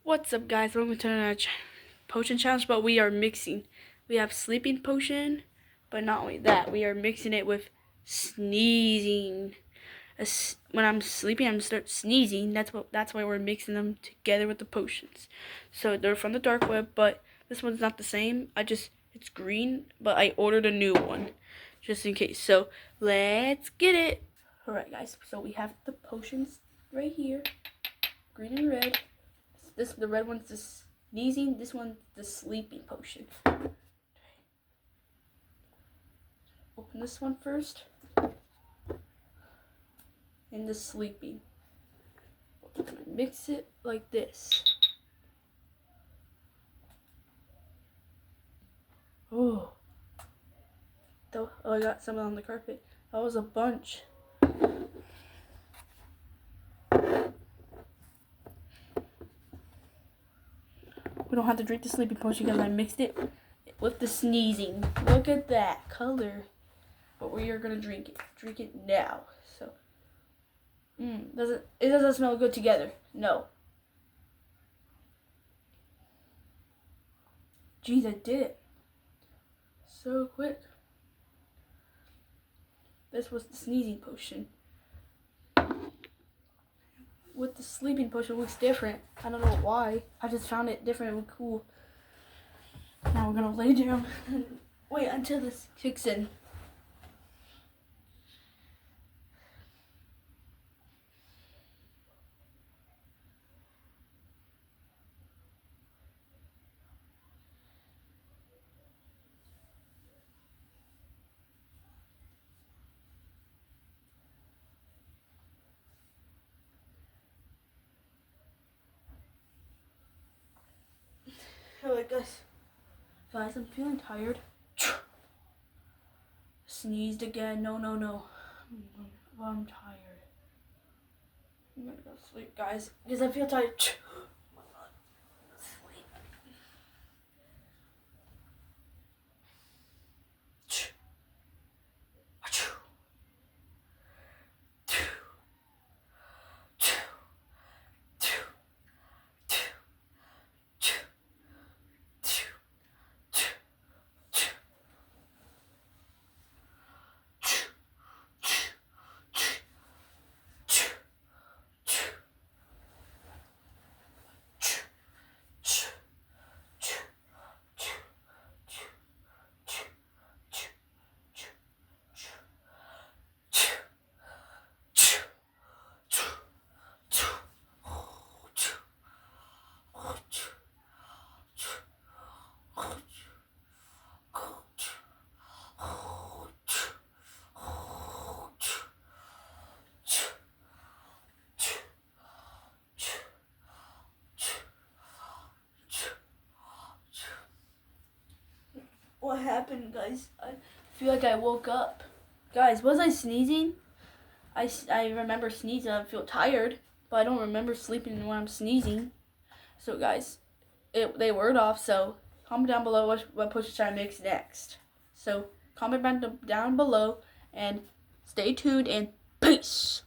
What's up, guys? Welcome to another potion challenge, but we are mixing. We have sleeping potion, but not only that, we are mixing it with sneezing. When I'm sleeping, I'm start sneezing. That's why we're mixing them together with the potions. So they're from the dark web, but this one's not the same. It's green, but I ordered a new one just in case. So let's get it. All right, guys. So we have the potions right here, green and red. The red one's the sneezing. This one's the sleeping potion. Open this one first. And the sleeping. We're gonna mix it like this. Oh, I got some on the carpet. That was a bunch. We don't have to drink the sleeping potion because I mixed it with the sneezing. Look at that color. But we are gonna drink it. Drink it now. So, it doesn't smell good together. No. Jeez, I did it so quick. This was the sneezing potion. With the sleeping potion, it looks different. I don't know why. I just found it different and cool. Now we're gonna lay down and wait until this kicks in. Alright, guys, I'm feeling tired. Sneezed again. No. I'm tired. I'm gonna go sleep, guys, because I feel tired. What happened, guys? I feel like I woke up. Guys, was I sneezing? I remember sneezing. I feel tired, but I don't remember sleeping when I'm sneezing. So, guys, they were off. So, comment down below what potion should I mix next. So, comment down below and stay tuned and peace.